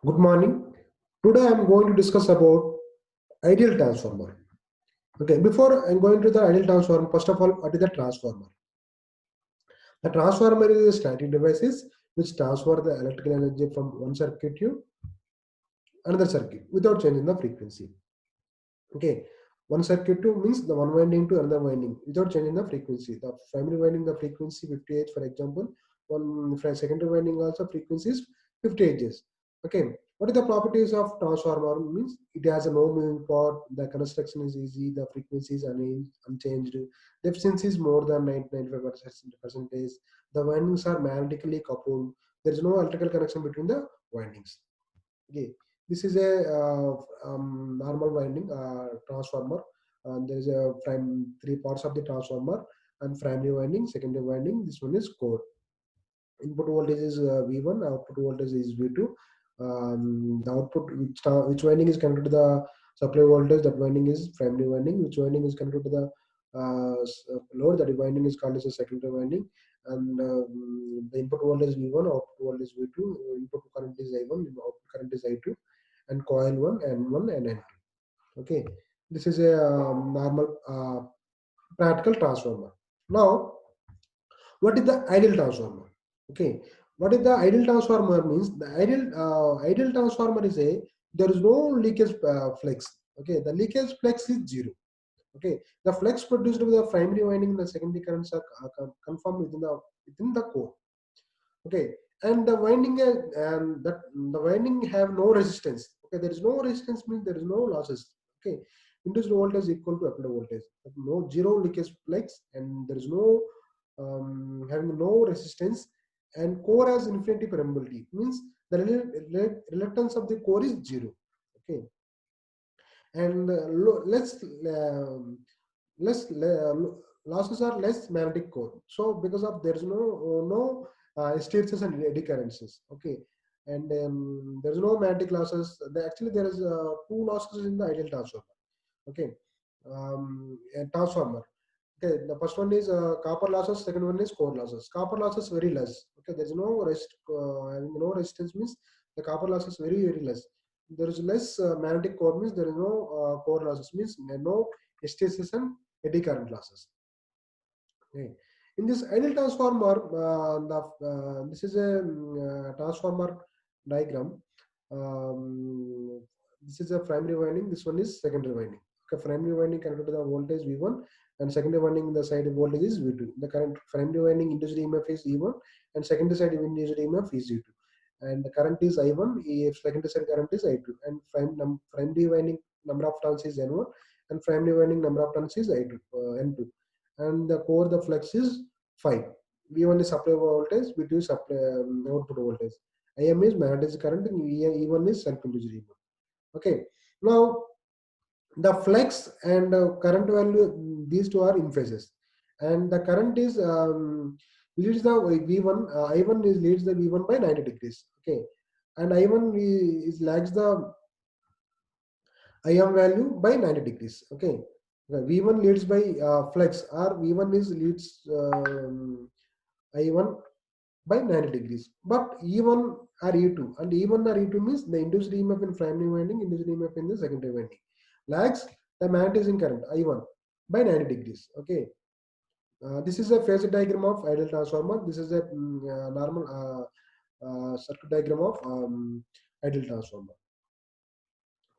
Good morning. Today I am going to discuss about ideal transformer. Okay, before I'm going to the ideal transformer, first of all, what is the transformer? The transformer is a static device which transfer the electrical energy from one circuit to another circuit without changing the frequency. Okay, one circuit to means the one winding to another winding without changing the frequency. The primary winding the frequency 50 Hz, for example. One secondary winding also frequency is 50 Hz. Okay, what are the properties of transformer? Means it has a no moving part. The construction is easy. The frequency is unchanged. The efficiency is more than 95%. The windings are magnetically coupled. There is no electrical connection between the windings. Okay, this is a normal winding transformer. There is a three parts of the transformer and primary winding, secondary winding. This one is core. Input voltage is V1, output voltage is V2. The output which winding is connected to the supply voltage, that winding is primary winding. Which winding is connected to the load, that winding is called as a secondary winding. And the input voltage is V1, output voltage is V2. Input current is I1, output current is I2, and coil 1, N1 and N2. Okay, this is a normal practical transformer. Now, what is the ideal transformer? Okay, what is the ideal transformer means? The ideal transformer is a there is no leakage flux. Okay, the leakage flux is zero. Okay, the flux produced by the primary winding and the secondary currents are confirmed within the core. Okay, and the winding and that the winding have no resistance. Okay, there is no resistance means there is no losses. Okay, induced voltage equal to applied voltage. No zero leakage flux, and there is no having no resistance, and core has infinity permeability means the reluctance of the core is zero. Okay, and losses are less magnetic core. So because of there is no hysteresis and eddy currents. Okay, and there is no magnetic losses. Actually, there is two losses in the ideal transformer. Okay, a transformer. Okay, the first one is copper losses. Second one is core losses. Copper losses very less. Okay, there is no having no resistance means the copper losses very less. There is less magnetic core means there is no core losses means no hysteresis and eddy current losses. Okay. In this ideal transformer, this is a transformer diagram. This is a primary winding. This one is secondary winding. Okay, primary winding connected to the voltage V1, and secondary winding the side voltage is V2. The current primary winding induced EMF is E1, and secondary side induced EMF is E2. And the current is I1, secondary side current is I2, and primary winding number of turns is N1, and primary winding number of turns is I2, N2, and the core the flux is 5. V1 is supply voltage, V2 is supply output voltage. IM is magnetic current, and E1 is self-induced EMF. Okay, now the flux and current value, these two are in phases, and the current is leads the V1. I1 is leads the V1 by 90 degrees. Okay, and I1 is lags the IM value by 90 degrees. Okay, V1 leads by flux, or V1 is leads I1 by 90 degrees. But E1 or E2, and E1 or E2 means the induced EMF in primary winding, induced EMF in the secondary winding. Lags the magnetizing current I1 by 90 degrees. Okay, this is a phasor diagram of ideal transformer. This is a normal circuit diagram of ideal transformer.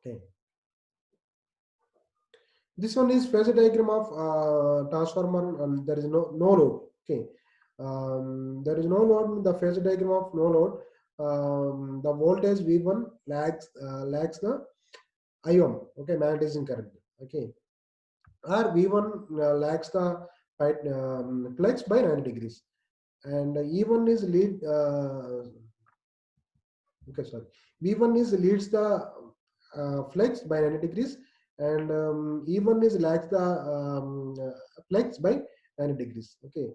Okay, this one is phasor diagram of transformer, and there is no load. Okay, there is no load in the phasor diagram of no load. The voltage V1 lags the IOM. Okay, magnetizing current. Okay, or V1 lags the flux by 90 degrees, and E1 is lead. Okay, sorry. V1 is leads the flux by 90 degrees, and E1 is lags the flux by 90 degrees. Okay,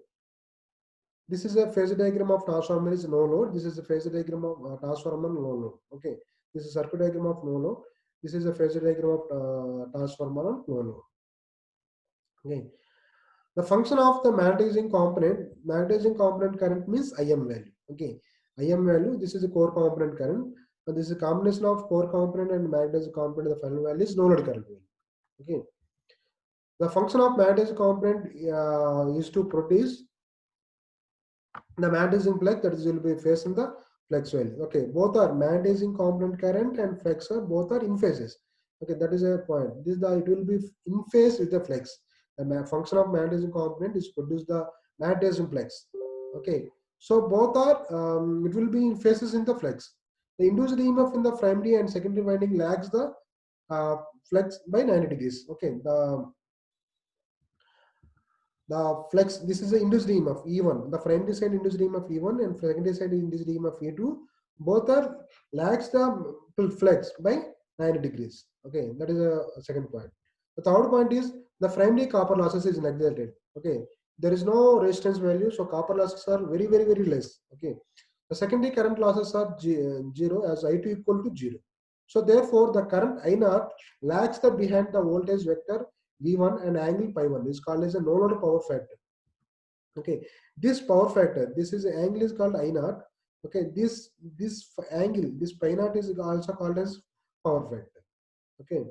this is a phasor diagram of transformer is no load. This is a phasor diagram of transformer no load. Okay, this is circuit diagram of no load. This is a phasor diagram of transformer on no load. Okay, the function of the magnetizing component current means IM value. Okay, IM value. This is a core component current. This is a combination of core component and magnetizing component. The final value is no load current value. Okay. The function of magnetizing component is to produce the magnetizing flex, that is will be facing the flex value. Okay, both are magnetizing component current and flex are both are in phases. Okay, that is a point. This the it will be in phase with the flex. The function of magnetizing component is produce the magnetizing flex. Okay, so both are it will be in phases in the flex. The induced EMF in the primary and secondary winding lags the flex by 90 degrees. Okay, the flex, this is the induced EMF E1. The primary side induced EMF E1 and secondary side induced EMF E2. Both are lags the flex by 90 degrees. Okay, that is a second point. The third point is the primary copper losses is neglected. Okay, there is no resistance value, so copper losses are very less. Okay, the secondary current losses are zero as I2 equal to 0. So therefore, the current I0 lags the behind the voltage vector V1 and angle pi 1 is called as a no load power factor. Okay, this power factor, this is angle is called I0. Okay, this angle, this pi 0 is also called as power factor. Okay,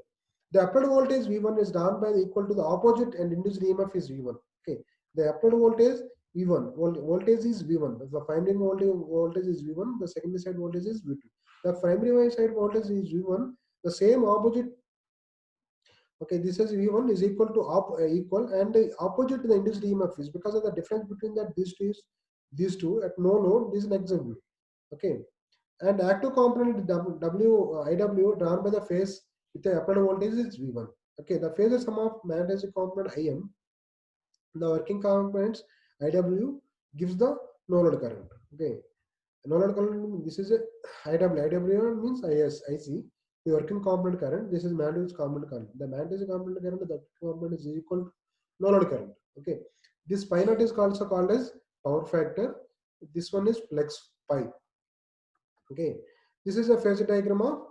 the applied voltage V1 is drawn by the equal to the opposite and induced EMF is V1. Okay, the applied voltage V1, voltage is V1. The primary voltage is V1. The secondary side voltage is V2. The primary side voltage is V1. The same opposite. Okay, this is V1 is equal to equal and the opposite to the induced EMF is because of the difference between that these two at no load. This is an example. Okay, and active component IW drawn by the phase with the applied voltage is V1. Okay, the phase sum of magnetizing component IM, the working components IW gives the no load current. Okay, no load current, this is a IW means IC. The working component current, this is magnetizing component current. The magnetizing component current, the component is equal to no load current. Okay, this pi naught is also called as power factor. This one is flex pi. Okay, this is a phasor diagram of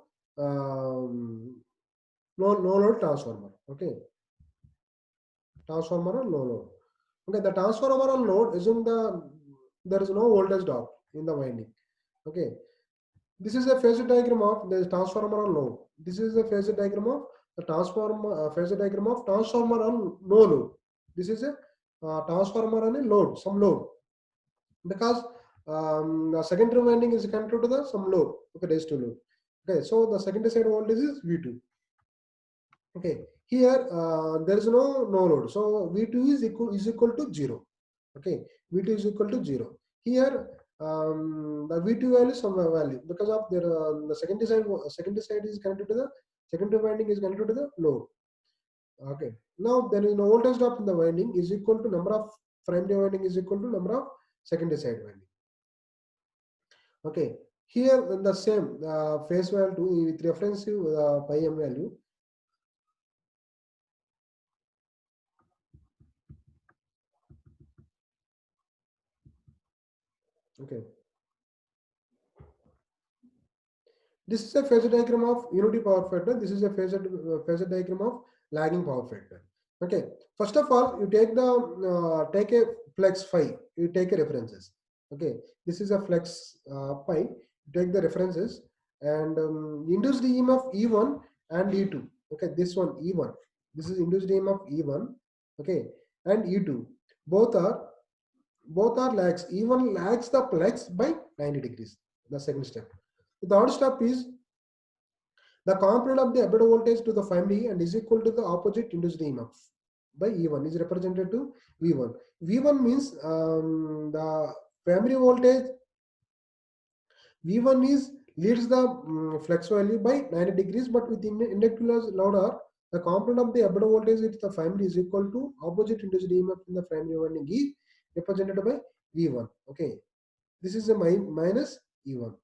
no load transformer. Okay, transformer on no load. Okay, the transformer on load, assume there is no voltage drop in the winding. Okay, this is a phasor diagram of the transformer on load. This is a phasor diagram of the phasor diagram of transformer on no load. This is a transformer on a load, some load, because the secondary winding is connected to the some load. Okay, resistive load. Okay, so the secondary side voltage is V2. Okay, here there is no load, so V2 is equal to 0. Okay, V2 is equal to 0. Here the V2 value is some value because of the secondary side is connected to the secondary winding is connected to the load. Okay, now there is no voltage drop in the winding is equal to number of primary winding is equal to number of secondary side winding. Okay, here the same phase value with reference to pi m value. Okay, this is a phasor diagram of unity power factor. This is a phasor diagram of lagging power factor. Okay, first of all, you take take a flex phi. You take a references. Okay, this is a flex pi. You take the references and induced EMF E1 and E2. Okay, this one E1. This is induced EMF E1. Okay, and E2. Both are lags. E1 lags the flex by 90 degrees. The second step. The third step is the component of the applied voltage to the primary and is equal to the opposite induced EMF by E1 is represented to V1. V1 means the primary voltage V1 is leads the flex value by 90 degrees, but with inductive load R, the component of the applied voltage with the primary is equal to opposite induced EMF in the primary winding is represented by V1. Okay, this is a minus E1.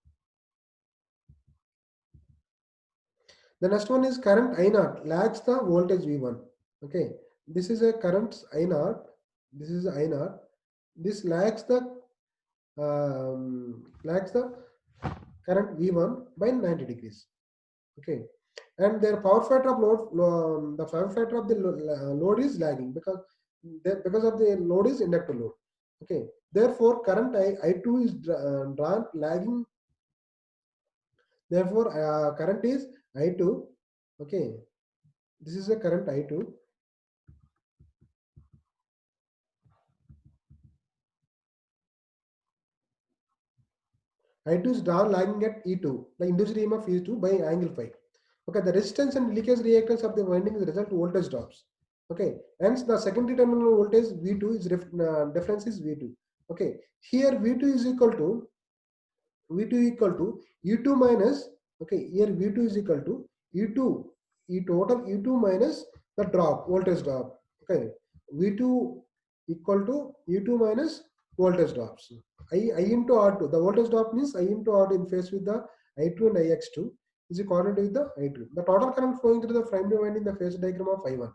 The next one is current I0 lags the voltage V1. Okay, this is a current I0. This is I0. This lags the current V1 by 90 degrees. Okay, and their power factor of load, the power factor of the load is lagging because of the load is inductor load. Okay, therefore current I2 is drawn lagging Therefore, current is I2. Okay, this is the current I2. I2 is drawn lagging at E2, the induced EMF E2 by angle phi. Okay, the resistance and leakage reactance of the winding is result voltage drops. Okay, hence the secondary terminal voltage V2 is difference is V2. Okay, here V2 is equal to E2 minus, okay, here V2 is equal to E2, E total E2 minus the drop, voltage drop. Okay, V2 equal to E2 minus voltage drops. I into R2, the voltage drop means I into R2 in phase with the I2 and IX2 is coordinated with the I2. The total current flowing through the primary winding in the phase diagram of I1.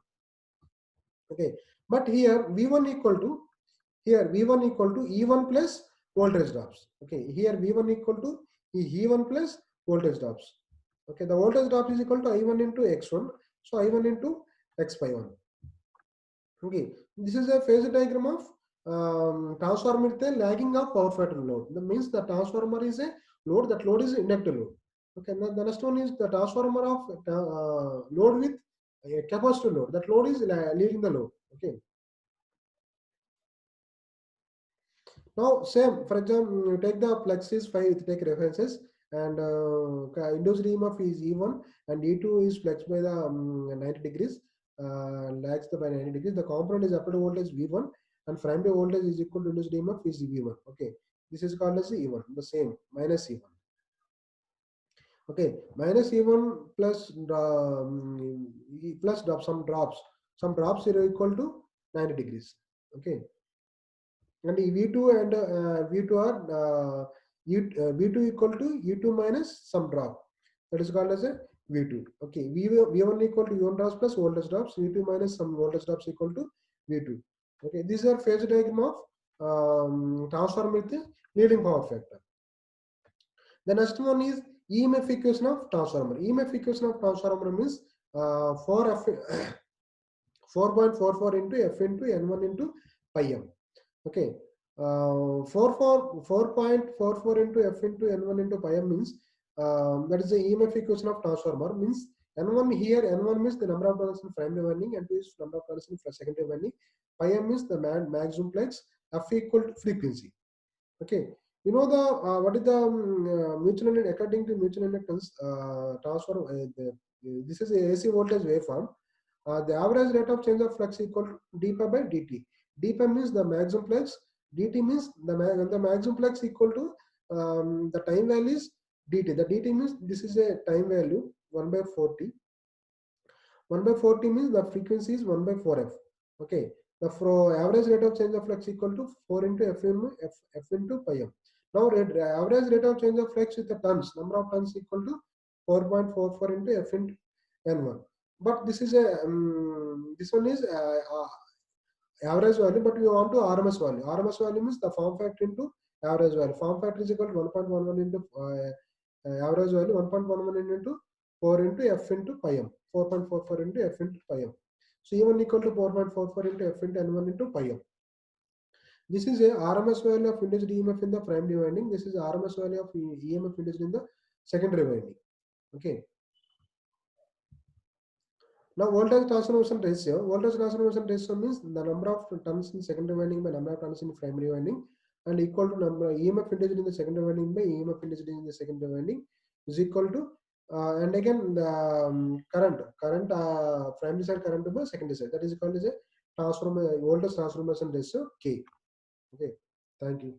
Okay, but here V1 equal to, here V1 equal to E1 plus voltage drops. Okay, here V1 equal to E1 plus voltage drops. Okay, the voltage drop is equal to I1 into X1. So I1 into X by 1. Okay, this is a phase diagram of transformer with a lagging of power factor load. That means the transformer is a load, that load is inductive load. Okay, now the next one is the transformer of load with a capacitor load. That load is leading the load. Okay. Now, same, for example, you take the flux is 5, take references, and induced EMF is E1 and E2 is flexed by the 90 degrees, lags by 90 degrees. The component is applied voltage V1 and primary voltage is equal to induced EMF is V1. Okay, this is called as E1, the same, minus E1. Okay, minus E1 plus plus drop, some drops are equal to 90 degrees. Okay. And V2 and V2 are V2 equal to U2 minus some drop. That is called as a V2. Okay, V1 equal to V1 drops plus voltage drops. V2 minus some voltage drops equal to V2. Okay, these are phase diagram of transformer with the leading power factor. The next one is EMF equation of transformer. EMF equation of transformer means 4.44 into F into N1 into pi m. Okay, 4.44 into F into N1 into pi m means that is the EMF equation of transformer. Means N1 here, N1 means the number of turns in primary winding, N2 is number of turns in secondary winding, pi m means the maximum plex, F equal to frequency. Okay, you know the what is the mutual inductance according to mutual inductance transform. This is a AC voltage waveform. The average rate of change of flux equal to d pi by dt. D pi means the maximum flux. Dt means the maximum flux equal to the time value is dt. The dt means this is a time value 1 by 40. 1 by 40 means the frequency is 1 by 4f. Okay. The average rate of change of flux equal to 4 into f into pi m. Now average rate of change of flux with the tons, number of tons equal to 4.44 into f into n1. But this is a this one is average value, but we want to RMS value. RMS value means the form factor into average value. Form factor is equal to 1.11 into average value 1.11 into 4 into f into pi m. 4.44 into f into pi m. So E1 equal to 4.44 into f into n1 into pi m. This is a RMS value of induced EMF in the primary winding. This is RMS value of EMF induced in the secondary winding. Okay. Now voltage transformation ratio. Voltage transformation ratio means the number of turns in secondary winding by number of turns in primary winding, and equal to number EMF induced in the secondary winding by EMF induced in the secondary winding is equal to and again the current primary side current by secondary side, that is called as a transformer voltage transformation ratio K. Okay, thank you.